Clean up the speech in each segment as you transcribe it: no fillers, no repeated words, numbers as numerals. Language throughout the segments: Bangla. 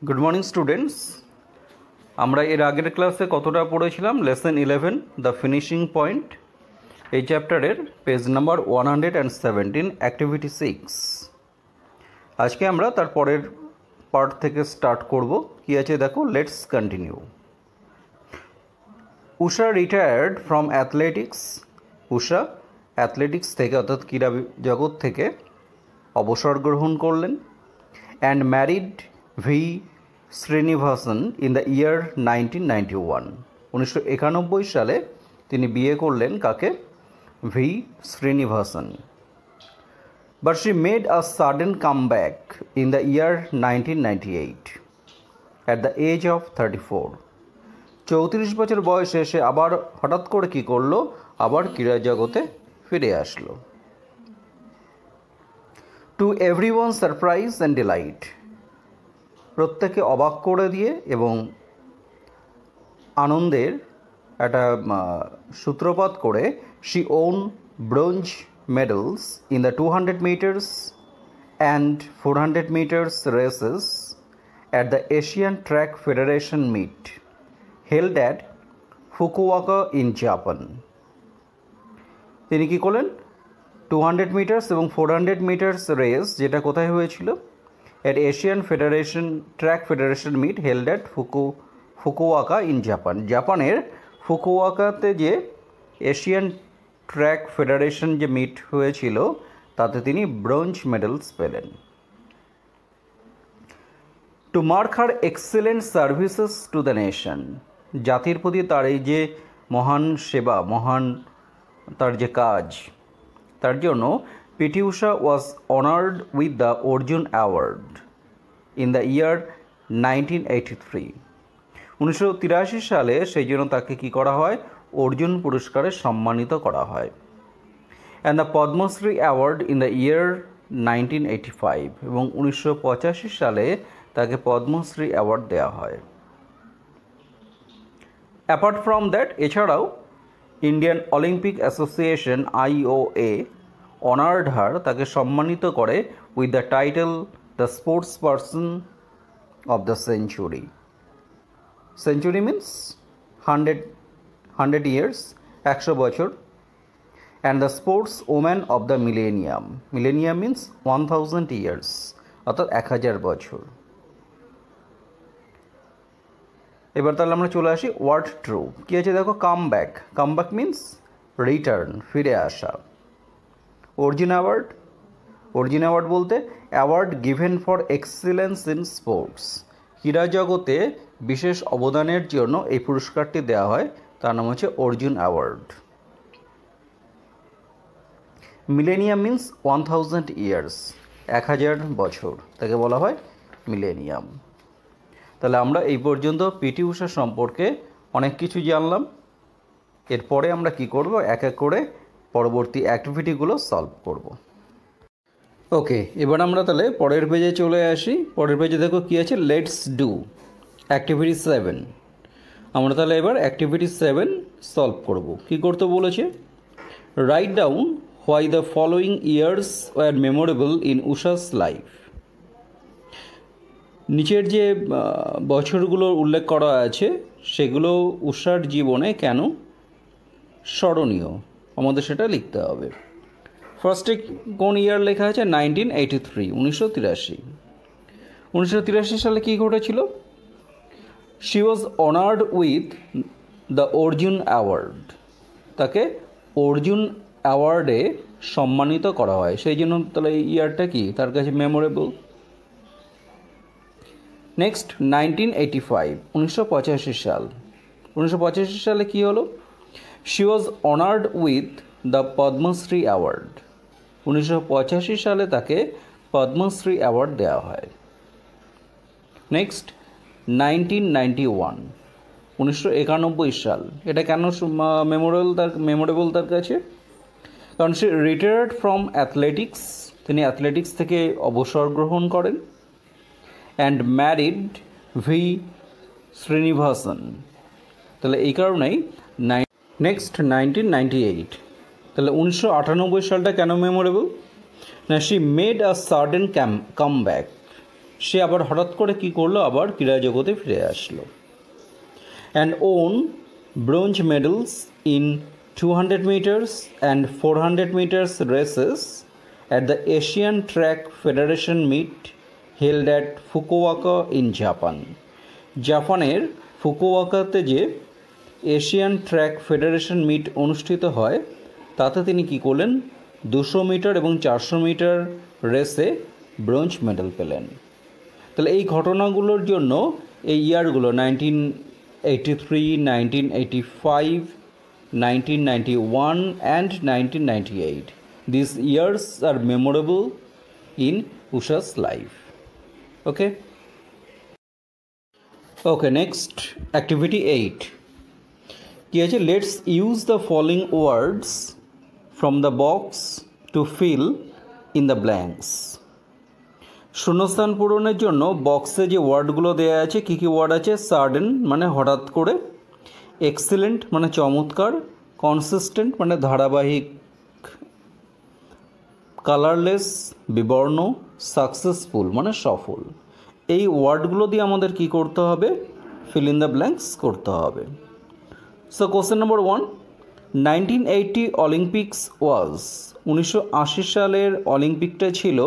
Good morning students. আমরা এর আগের ক্লাসে কতটা পড়েছিলাম? লেসন 11 দ্য ফিনিশিং পয়েন্ট, এই চ্যাপ্টারের পেজ নাম্বার 117, অ্যাক্টিভিটি 6। আজকে আমরা তার পরের পার্ট থেকে স্টার্ট করব। কি আছে দেখো, let's continue. Usha retired from athletics. Usha athletics থেকে অর্থাৎ ক্রীড়া জগৎ থেকে অবসর গ্রহণ করলেন। And married V Srinivasan in the year 1991। 1991 সালে তিনি বিয়ে করলেন কাকে? V Srinivasan. But she made a sudden comeback in the year 1998 at the age of 34। 34 বছর বয়সে সে আবার হঠাৎ করে কী করলো? আবার ক্রীড়া জগতে ফিরে আসলো। To everyone surprise and delight, প্রত্যেকে অবাক করে দিয়ে এবং আনন্দের একটা সূত্রপাত করে, she won bronze medals in the 200 meters and 400 meters races at the Asian Track Federation meet held at Fukuoka in Japan। তিনি কী করলেন? 200 মিটার্স এবং 400 মিটার্স রেস, যেটা কোথায় হয়েছিল? at Asian Federation Track Federation meet held at Fukuoka in Japan। জাপানের ফুকুওয়াকাতে যে এশিয়ান ট্র্যাক ফেডারেশন যে মিট হয়েছিল তাতে তিনি ব্রোঞ্জ মেডেলস পেলেন। To mark her excellent services to the nation, জাতির প্রতি তার এই যে মহান সেবা, মহান তার যে কাজ, তার জন্য PT Usha was honoured with the Arjuna award in the year 1983। 1983 সালে সেই জন্য তাকে কী করা হয়? অর্জুন পুরস্কারে সম্মানিত করা হয়। And the Padmashri award in the year 1985, এবং 1985 সালে তাকে পদ্মশ্রী অ্যাওয়ার্ড দেওয়া হয়। অ্যাপার্ট ফ্রম দ্যাট, এছাড়াও Indian Olympic Association IOA honoured her, তাকে সম্মানিত করে with the title the sports person of the century. Century means 100 years, 100 বছর। And the sports woman of the millennium, millennium means 1000 years, অর্থাৎ 1000 বছর। এবার তাহলে আমরা চলে আসি ওয়ার্ড ট্রু। কী আছে দেখো, come back. Come back means return, ফিরে আসা। অর্জুন অ্যাওয়ার্ড, অর্জুন অ্যাওয়ার্ড বলতে award given for excellence in sports, ক্রীড়া জগতে বিশেষ অবদানের জন্য এই পুরস্কারটি দেওয়া হয়, তার নাম হচ্ছে Arjun award. Millennium means 1000 years, 1000 বছর, তাকে বলা হয় মিলেনিয়াম। তাহলে আমরা এই পর্যন্ত পিটি উষা সম্পর্কে অনেক কিছু জানলাম। এরপরে আমরা কি করব? এক এক করে পরবর্তী অ্যাক্টিভিটিগুলো সলভ করব। ওকে, এবার আমরা তাহলে পরের পেজে চলে আসি। পরের পেজে দেখো কী আছে, লেটস ডু অ্যাক্টিভিটি 7। আমরা তাহলে এবার অ্যাক্টিভিটি 7 সলভ করব। কি করতে বলেছে? Write down why the following years were memorable in Usha's life. নিচের যে বছরগুলোর উল্লেখ করা আছে সেগুলো উষার জীবনে কেন স্মরণীয়, আমাদের সেটা লিখতে হবে। ফার্স্টে কোন ইয়ার লেখা আছে? 1983, 1983। 1983 সালে কী ঘটেছিল? She was honoured with the Arjuna award, তাকে অর্জুন অ্যাওয়ার্ডে সম্মানিত করা হয়, সেই জন্য তাহলে এই ইয়ারটা কি তার কাছে মেমোরেবল। নেক্সট 1985, 1985 সাল। 1985 সালে কী হলো? She was honoured with the Padmashri award. 1985 সালে তাকে পদ্মশ্রী অ্যাওয়ার্ড দেওয়া হয়। নেক্সট 1991, 1991 সাল। এটা কেন মেমোরেবল তার কাছে? কারণ সে রিটায়ার্ড ফ্রম অ্যাথলেটিক্স, তিনি অ্যাথলেটিক্স থেকে অবসর গ্রহণ করেন। অ্যান্ড ম্যারিড ভি শ্রীনিবাসন, তাহলে এই কারণেই। নেক্সট 1998, তাহলে 1998 সালটা কেন মেমোরেবল? না, she made a sudden comeback, সে আবার হঠাৎ করে কী করলো, আবার ক্রীড়া জগতে ফিরে আসলো। And won bronze medals in 200 meters and 400 meters races at the Asian Track Federation meet held at Fukuoka in Japan. জাপানের ফুকুওকাতে যে এশিয়ান ট্র্যাক ফেডারেশন মিট অনুষ্ঠিত হয় তাতে তিনি কী করলেন, 200 মিটার এবং 400 মিটার রেসে ব্রোঞ্জ মেডেল পেলেন। তাহলে এই ঘটনাগুলোর জন্য এই ইয়ারগুলো 1983, 1985, 1991 and 1998. These years are memorable in Usha's life. Okay, next activity 8. Let's use the following words from the box to fill in the blanks. শূন্যস্থান পূরণের জন্য বক্সে যে ওয়ার্ডগুলো দেওয়া আছে, কী কী ওয়ার্ড আছে? সাডেন মানে হঠাৎ করে, এক্সিলেন্ট মানে চমৎকার, কনসিস্টেন্ট মানে ধারাবাহিক, কালারলেস বিবর্ণ, সাকসেসফুল মানে সফল। এই ওয়ার্ডগুলো দিয়ে আমাদের কি করতে হবে? ফিল ইন দ্য ব্ল্যাঙ্কস করতে হবে। সো কোশ্চেন নম্বর 1, 1980 অলিম্পিক্স ওয়াজ, 1980 সালের অলিম্পিকটা ছিল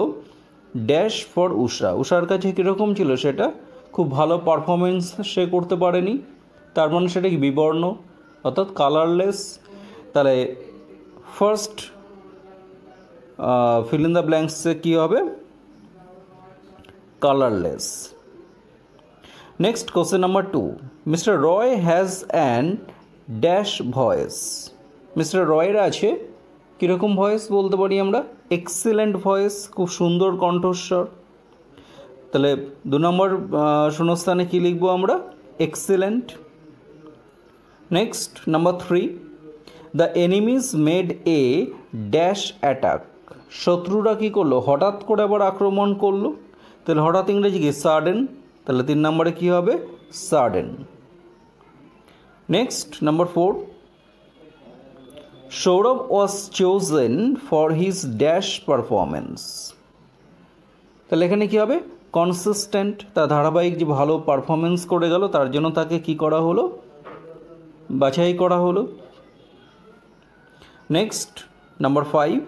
ড্যাশ ফর উষা। উষার কাছে কীরকম ছিল? সেটা খুব ভালো পারফরমেন্স সে করতে পারেনি, তার মানে সেটা কি বিবর্ণ অর্থাৎ কালারলেস। তাহলে ফার্স্ট ফিল ইন দ্য ব্ল্যাঙ্কসে কী হবে? Colourless. Next question number 2, mister Roy has an dash voice. Mister রয়ের আছে কীরকম ভয়েস বলতে পারি আমরা? এক্সিলেন্ট ভয়েস, খুব সুন্দর কণ্ঠস্বর। তাহলে 2 নম্বর শূন্যস্থানে কী লিখবো আমরা? Excellent. Next number 3, the enemies made a dash attack. শত্রুরা কী করলো? হঠাৎ করে আবার আক্রমণ করলো। তাহলে হঠাৎ ইংরেজি কি? সাডেন। তাহলে 3 নম্বরে কী হবে? Sudden. Next number 4, Sourav was chosen for his dash performance. তাহলে এখানে কী হবে? কনসিস্টেন্ট, তার ধারাবাহিক যে ভালো পারফরমেন্স করে গেল তার জন্য তাকে কি করা হলো? বাছাই করা হলো। Next number 5,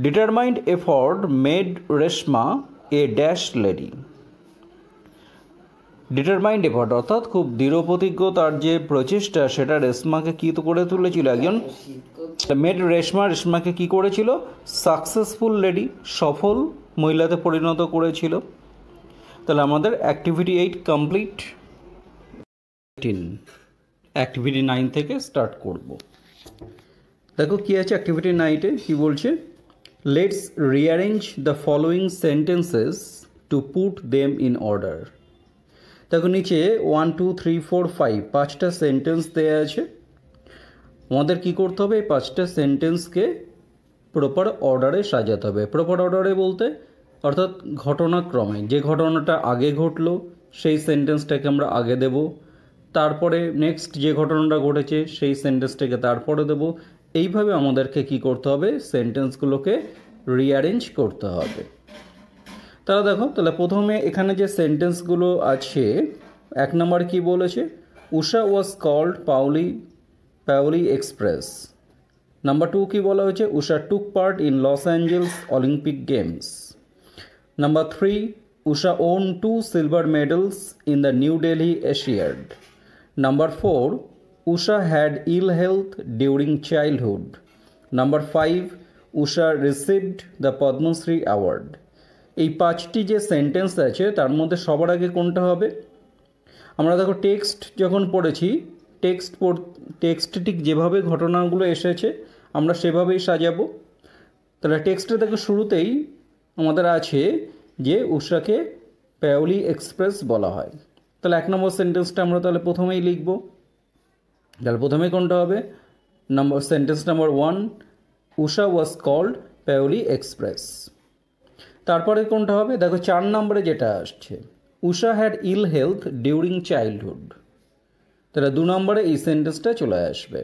determined effort made Reshma a dash lady. Determined effort অর্থাৎ খুব দৃঢ়প্রতিজ্ঞ তার যে প্রচেষ্টা সেটা রেশমাকে কী করে তুলেছিল? একজন মেড রেশমাকে কী করেছিল? সাকসেসফুল লেডি, সফল মহিলাতে পরিণত করেছিল। তাহলে আমাদের অ্যাক্টিভিটি 8 কমপ্লিট। অ্যাক্টিভিটি 9 থেকে স্টার্ট করব। দেখো কী আছে অ্যাক্টিভিটি 9-এ, কী বলছে? Let's rearrange the following sentences to put them in order. দেখো নিচে 1, 2, 3, 4, 5 5টা সেন্টেন্স দেওয়া আছে। আমাদের কী করতে হবে? এই 5টা সেন্টেন্সকে প্রপার অর্ডারে সাজাতে হবে। প্রপার অর্ডারে বলতে অর্থাৎ ঘটনাক্রমে, যে ঘটনাটা আগে ঘটলো সেই সেন্টেন্সটাকে আমরা আগে দেব, তারপরে নেক্সট যে ঘটনাটা ঘটেছে সেই সেন্টেন্সটাকে তারপরে দেব। এইভাবে আমাদেরকে কি করতে হবে? সেন্টেন্সগুলোকে রিঅ্যারেঞ্জ করতে হবে। তাহলে দেখো, তাহলে প্রথমে এখানে যে সেন্টেন্সগুলো আছে, 1 নম্বর কি বলেছে? Usha was called Payyoli Express. Number 2 কি বলা হয়েছে? Usha took part in Los Angeles Olympic Games. Number 3, Usha won 2 silver medals in the New Delhi Asiad. Number 4, Usha had ill health during childhood. Number 5, Usha received the Padma Shri Award. এই 5টি যে সেন্টেন্স আছে তার মধ্যে সবার আগে কোনটা হবে? আমরা দেখো টেক্সট যখন পড়েছি, টেক্সট ঠিক যেভাবে ঘটনাগুলো এসেছে আমরা সেভাবেই সাজাবো। তাহলে টেক্সটে দেখো শুরুতেই আমাদের আছে যে উষাকে পাওলি এক্সপ্রেস বলা হয়। তাহলে 1 নম্বর সেন্টেন্সটা আমরা তাহলে প্রথমেই লিখব। তাহলে প্রথমে কোনটা হবে? Sentence number 1, Usha was called Payyoli Express. তারপরে কোনটা হবে? দেখো 4 নম্বরে যেটা আসছে, Usha had ill health during childhood. তাহলে 2 নম্বরে এই সেন্টেন্সটা চলে আসবে।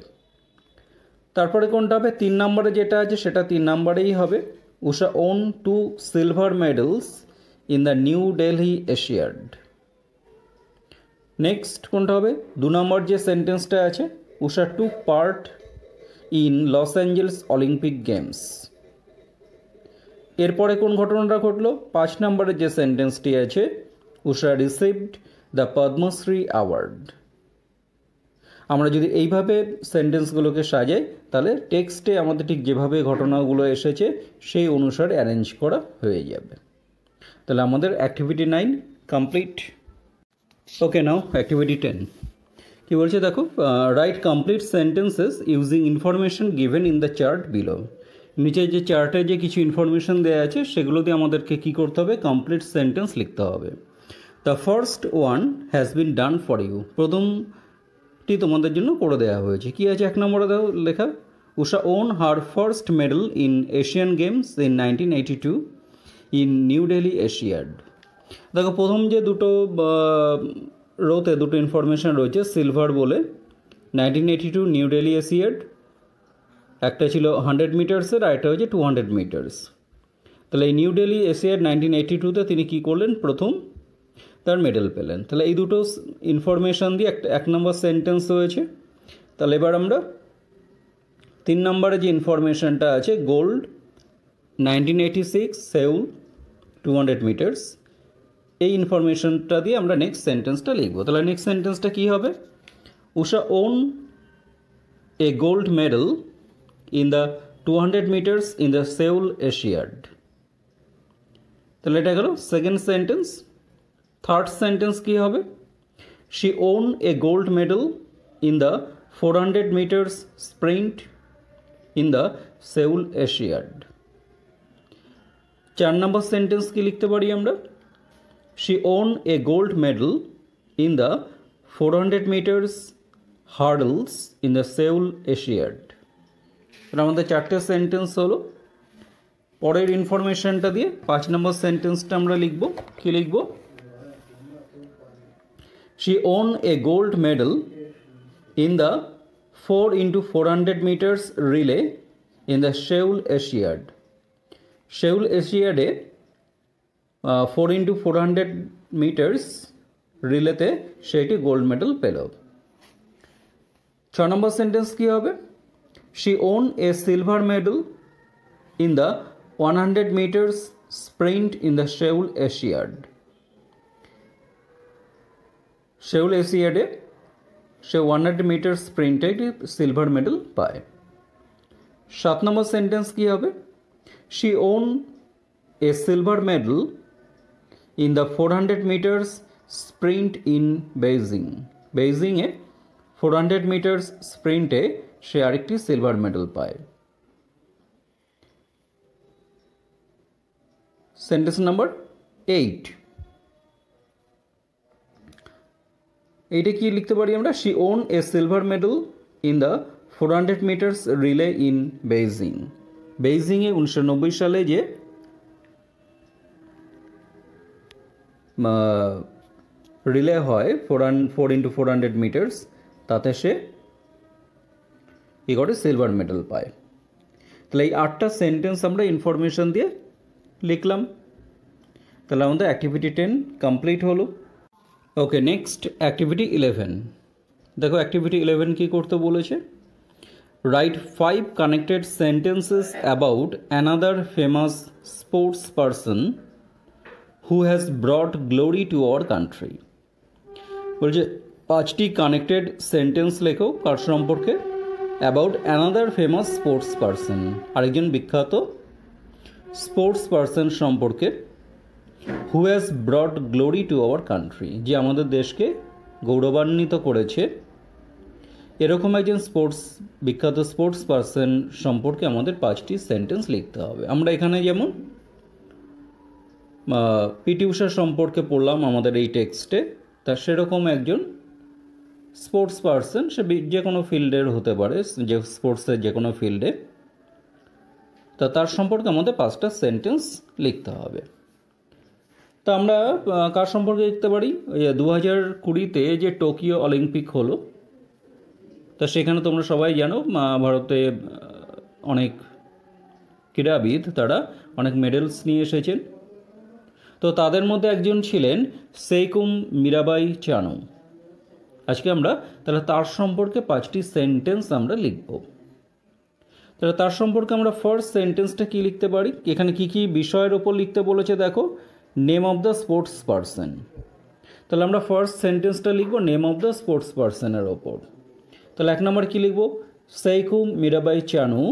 তারপরে কোনটা হবে? 3 নম্বরে যেটা আছে সেটা 3 নম্বরেই হবে, Usha won 2 silver medals in the New Delhi Asiad. Next কোনটা হবে? 2 নম্বর যে সেন্টেন্সটা আছে, Usha took part in Los Angeles Olympic Games. এরপরে কোন ঘটনাটা ঘটলো? 5 নম্বরের যে সেন্টেন্সটি আছে, Usha received the Padmashri award. আমরা যদি এইভাবে সেন্টেন্সগুলোকে সাজাই তাহলে টেক্সটে আমাদের ঠিক যেভাবে ঘটনাগুলো এসেছে সেই অনুসারে অ্যারেঞ্জ করা হয়ে যাবে। তাহলে আমাদের অ্যাক্টিভিটি 9 কমপ্লিট। ওকে, নাও অ্যাক্টিভিটি 10 কি বলছে দেখো, right complete sentences using information given in the chart below. নিচে যে চার্টে যে কিছু ইনফরমেশন দেওয়া আছে সেগুলো দিয়ে আমাদেরকে কী করতে হবে? কমপ্লিট সেন্টেন্স লিখতে হবে। The first one has been done for you, প্রথমটি তোমাদের জন্য করে দেওয়া হয়েছে। কী আছে 1 নম্বরে দাও লেখা, Usha won her first medal in Asian Games in 1982 in New Delhi Asiad. দেখো প্রথম যে দুটো রোতে দুটো ইনফরমেশান রয়েছে, সিলভার বলে 1982 নিউ দিল্লি এশিয়াড, একটা ছিল 100 মিটার্সের আর একটা হচ্ছে 200 মিটার্স। তাহলে এই নিউ দিল্লি এশিয়াড 1982-তে তিনি কী করলেন? প্রথম তার মেডেল পেলেন। তাহলে এই দুটো ইনফরমেশান দিয়ে একটা 1 নম্বর সেন্টেন্স হয়েছে। তাহলে এবার আমরা 3 নম্বরে যে ইনফরমেশানটা আছে, গোল্ড 1986 সেউল 200 মিটার্স, এই ইনফরমেশনটা দিয়ে আমরা নেক্সট সেন্টেন্সটা লিখবো। তাহলে নেক্সট সেন্টেন্সটা কী হবে? Usha won a gold medal in the 200 metres in the Seoul Asiad. তাহলে এটা গেল সেকেন্ড সেন্টেন্স। থার্ড সেন্টেন্স কী হবে? She won a gold medal in the 400 metres sprint in the Seoul Asiad. 4 number sentence কি লিখতে পারি আমরা? She won a gold medal in the 400 meters hurdles in the Seoul Asiad. তাহলে আমাদের 4টে সেন্টেন্স হলো। পরের ইনফরমেশনটা দিয়ে 5 নম্বর সেন্টেন্সটা আমরা লিখব। কি লিখব? She won a gold medal in the 4x400 meters relay in the Seoul Asiad. Seoul Asiad এ 4x400 মিটার্স রিলেতে সেটি গোল্ড মেডেল পেল। 6 নম্বর সেন্টেন্স কী হবে? She won a silver medal in the 100 metres sprint in the Seoul Asiad. Seoul এশিয়াডে সে 100 মিটার স্প্রিন্টে সিলভার মেডেল পায়। 7 নম্বর সেন্টেন্স কী হবে? She won a silver medal in the 400 meters sprint in Beijing. বেইজিংয়ে 400 মিটার্স স্প্রিন্টে সে আরেকটি সিলভার মেডেল পায়। সেন্টেন্স নাম্বার 8, এইটা কি লিখতে পারি আমরা? She won a silver medal in the 400 metres relay in Beijing. বেইজিংয়ে 1990 সালে যে রিলে হয় 4x400 মিটার্স, তাতে সে করে সিলভার মেডেল পায়। তাহলে এই 8টা সেন্টেন্স আমরা ইনফরমেশন দিয়ে লিখলাম। তাহলে আমাদের অ্যাক্টিভিটি 10 কমপ্লিট হলো। ওকে, নেক্সট অ্যাক্টিভিটি 11। দেখো অ্যাক্টিভিটি 11 কী করতে বলেছে? Right 5 connected sentences about another famous sports person who has brought glory to our country। বলছে 5টি কানেক্টেড সেন্টেন্স লেখো কার সম্পর্কে? About another famous sports person, আরেকজন বিখ্যাত স্পোর্টস পারসন সম্পর্কে। Who has brought glory to our country, যে আমাদের দেশকে গৌরবান্বিত করেছে, এরকম একজন বিখ্যাত স্পোর্টস পারসন সম্পর্কে আমাদের 5টি সেন্টেন্স লিখতে হবে। আমরা এখানে যেমন পিটি উষা সম্পর্কে পড়লাম আমাদের এই টেক্সটে, তা সেরকম একজন স্পোর্টস পারসন, সে যে কোনো ফিল্ডের হতে পারে, যে স্পোর্টসের যে কোনো ফিল্ডে, তা তার সম্পর্কে আমাদের 5টা সেন্টেন্স লিখতে হবে। তা আমরা কার সম্পর্কে লিখতে পারি? 2020-তে যে টোকিও অলিম্পিক হলো, তা সেখানে তোমরা সবাই জানো ভারতে অনেক ক্রীড়াবিদ তারা অনেক মেডেলস নিয়ে এসেছেন। তো তাদের মধ্যে একজন ছিলেন সেইকুম মীরাবাই চানু। আজকে আমরা তাহলে তার সম্পর্কে 5টি সেন্টেন্স আমরা লিখব। তাহলে তার সম্পর্কে আমরা ফার্স্ট সেন্টেন্সটা কি লিখতে পারি, এখানে কি কি বিষয়ের ওপর লিখতে বলেছে দেখো, name of the sports person. তাহলে আমরা ফার্স্ট সেন্টেন্সটা লিখব নেম অফ দ্য স্পোর্টস পারসনের ওপর। তাহলে 1 নম্বর কি লিখব, সেইকুম মীরাবাই চানু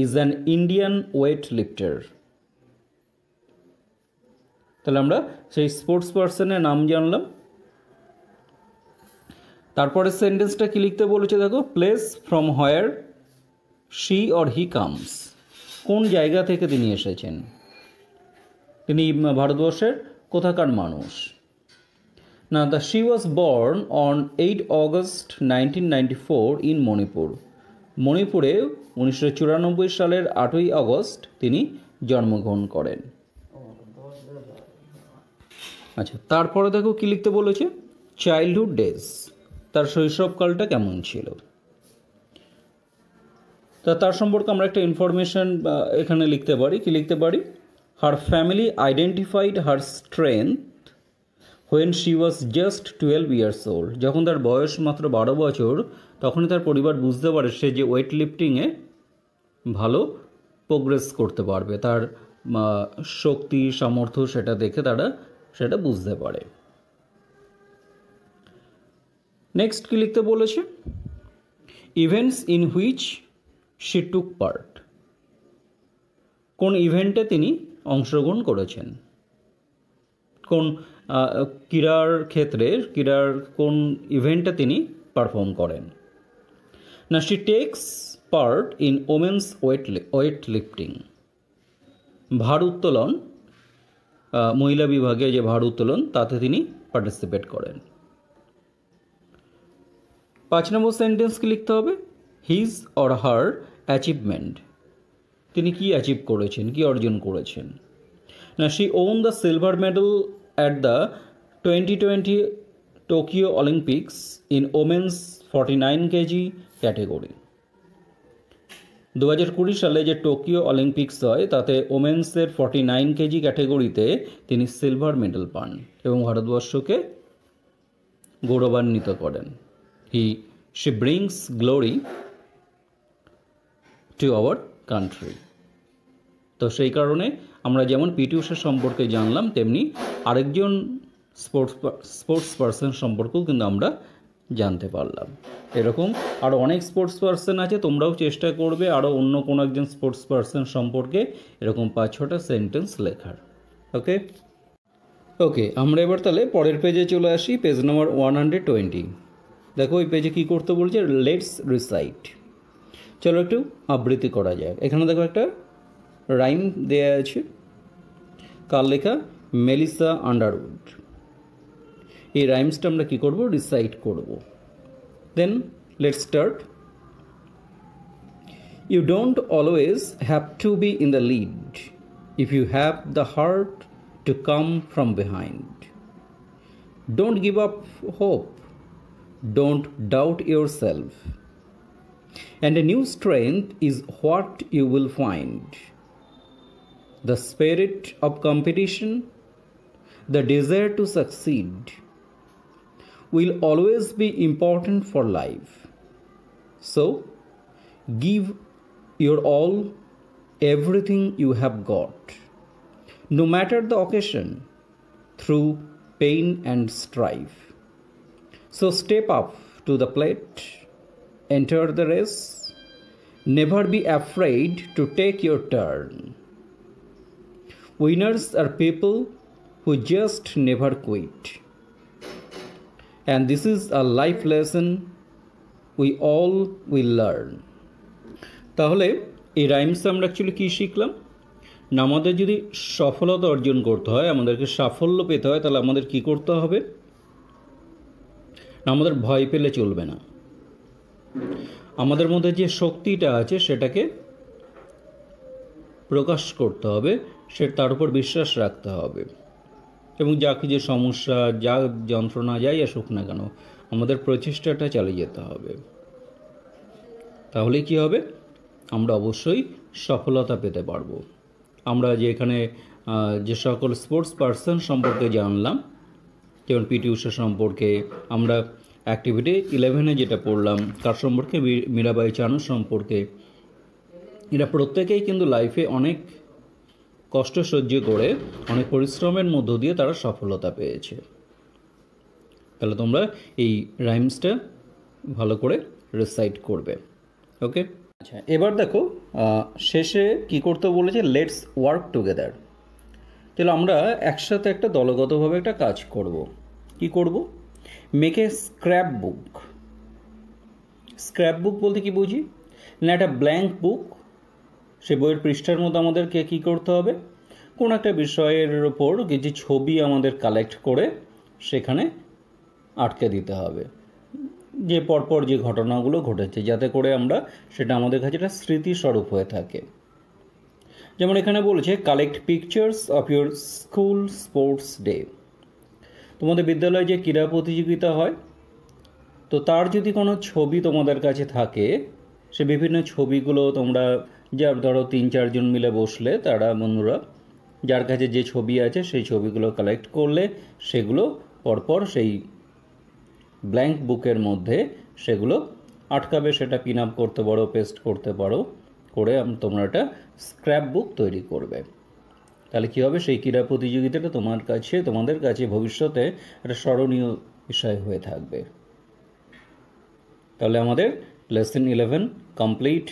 ইজ অ্যান ইন্ডিয়ান ওয়েট লিফটার। তাহলে আমরা সেই স্পোর্টস পারসনের নাম জানলাম। তারপরে সেন্টেন্সটা কি লিখতে বলেছে দেখো, place from where she or he comes, কোন জায়গা থেকে তিনি এসেছেন, তিনি ভারতবর্ষের কোথাকার মানুষ। না, the she was born on 8 August 1994 in Manipur. মণিপুরে 1994 সালের 8ই আগস্ট তিনি জন্মগ্রহণ করেন। আচ্ছা, তারপরে দেখো কি লিখতে বলেছে, চাইল্ডহুড ডেজ, তার শৈশবকালটা কেমন ছিল। তার সম্পর্কে আমরা একটা ইনফরমেশন এখানে লিখতে পারি, কি লিখতে পারি, her family identified her strength when she was just 12 years old. যখন তার বয়স মাত্র 12 বছর, তখনই তার পরিবার বুঝতে পারে সে যে ওয়েট লিফটিংয়ে ভালো প্রোগ্রেস করতে পারবে, তার শক্তি সামর্থ্য সেটা দেখে তারা সেটা বুঝতে পারে। নেক্সট কি লিখতে বলেছে, events in which she took part, কোন ইভেন্টে তিনি অংশগ্রহণ করেছেন, কোন ক্রীড়ার ক্ষেত্রে ক্রীড়ার কোন ইভেন্টে তিনি পারফর্ম করেন। না, she text part in women's weight lifting, ভার উত্তোলন, মহিলা বিভাগে যে ভার উত্তোলন তাতে তিনি পার্টিসিপেট করেন। 5 নম্বর সেন্টেন্স কি লিখতে হবে, হিজ অর হার অ্যাচিভমেন্ট, তিনি কি অ্যাচিভ করেছেন, কি অর্জন করেছেন। না, she won the silver medal at the 2020 Tokyo Olympics in women's 49 KG category. 2020 সালে যে টোকিও অলিম্পিক্স হয় তাতে ওমেন্সের 49 কেজি ক্যাটেগরিতে তিনি সিলভার মেডেল পান এবং ভারতবর্ষকে গৌরবান্বিত করেন। She brings glory to our country. তো সেই কারণে আমরা যেমন পিটি ঊষা সম্পর্কে জানলাম, তেমনি আরেকজন স্পোর্টস পারসন সম্পর্কেও কিন্তু আমরা জানতে পারলাম। এরকম আরও অনেক স্পোর্টস পারসন আছে, তোমরাও চেষ্টা করবে আরও অন্য কোনো একজন স্পোর্টস পারসন সম্পর্কে এরকম 5-6টা সেন্টেন্স লেখার। ওকে, আমরা এবার তাহলে পরের পেজে চলে আসি, পেজ নাম্বার 120। দেখো ওই পেজে কী করতে বলছে, লেটস রিসাইট। চলো একটু আবৃত্তি করা যাক। এখানে দেখো একটা রাইম দেয়া আছে, কার লেখা, মেলিসা আন্ডারউড। এই রাইমসটা আমরা কী করবো, রিসাইট করব। Then let's start. You don't always have to be in the lead if you have the heart to come from behind. Don't give up hope, don't doubt yourself, and a new strength is what you will find. The spirit of competition, the desire to succeed, will always be important for life. So, give your all, everything you have got, no matter the occasion, through pain and strife. So step up to the plate, enter the race, never be afraid to take your turn. Winners are people who just never quit. And this is a life lesson we all will learn. তাহলে এই রাইমস আমরা অ্যাকচুয়ালি কী শিখলাম না, আমাদের যদি সফলতা অর্জন করতে হয়, আমাদেরকে সাফল্য পেতে হয়, তাহলে আমাদের কি করতে হবে, আমাদের ভয় পেলে চলবে না। আমাদের মধ্যে যে শক্তিটা আছে সেটাকে প্রকাশ করতে হবে, তার উপর বিশ্বাস রাখতে হবে, এবং যা কিছু সমস্যা, যা যন্ত্রণা যাই আসুক না কেন, আমাদের প্রচেষ্টাটা চালিয়ে যেতে হবে। তাহলে কি হবে, আমরা অবশ্যই সফলতা পেতে পারবো। আমরা যে এখানে যে সকল স্পোর্টস পার্সন সম্পর্কে জানলাম, যেমন পিটি ঊষা সম্পর্কে, আমরা অ্যাক্টিভিটি 11-এ যেটা পড়লাম তার সম্পর্কে, মীরাবাই চানু সম্পর্কে, এরা প্রত্যেকেই কিন্তু লাইফে অনেক কষ্ট সহ্য করে, অনেক পরিশ্রমের মধ্য দিয়ে তারা সফলতা পেয়েছে। তাহলে তোমরা এই রাইমসটা ভালো করে রিসাইট করবে। ওকে, আচ্ছা এবার দেখো শেষে কি করতে বলেছে, লেটস ওয়ার্ক টুগেদার। তাহলে আমরা একসাথে একটা দলগতভাবে একটা কাজ করব। কি করব? Make a scrap book. Scrap book বলতে কি বুঝি না, একটা ব্ল্যাঙ্ক বুক, সে বইয়ের পৃষ্ঠার মধ্যে আমাদেরকে কী করতে হবে, কোন একটা বিষয়ের ওপর কিছু ছবি আমাদের কালেক্ট করে সেখানে আটকে দিতে হবে, যে পরপর যে ঘটনাগুলো ঘটেছে, যাতে করে আমরা সেটা আমাদের কাছে একটা স্মৃতিস্বরূপ হয়ে থাকে। যেমন এখানে বলেছে collect pictures of your school sports day. তোমাদের বিদ্যালয়ে যে ক্রীড়া প্রতিযোগিতা হয়, তো তার যদি কোনো ছবি তোমাদের কাছে থাকে, সে বিভিন্ন ছবিগুলো তোমরা, যার ধরো 3-4 জন মিলে বসলে, তারা বন্ধুরা যার কাছে যে ছবি আছে সেই ছবিগুলো কালেক্ট করলে সেগুলো পরপর সেই ব্ল্যাঙ্ক বুকের মধ্যে সেগুলো আটকাবে, সেটা পিন আপ করতে পারো, পেস্ট করতে পারো, করে তোমরা একটা স্ক্র্যাপ বুক তৈরি করবে। তাহলে কী হবে, সেই ক্রীড়া প্রতিযোগিতাটা তোমাদের কাছে ভবিষ্যতে একটা স্মরণীয় বিষয় হয়ে থাকবে। তাহলে আমাদের লেসন 11 কমপ্লিট।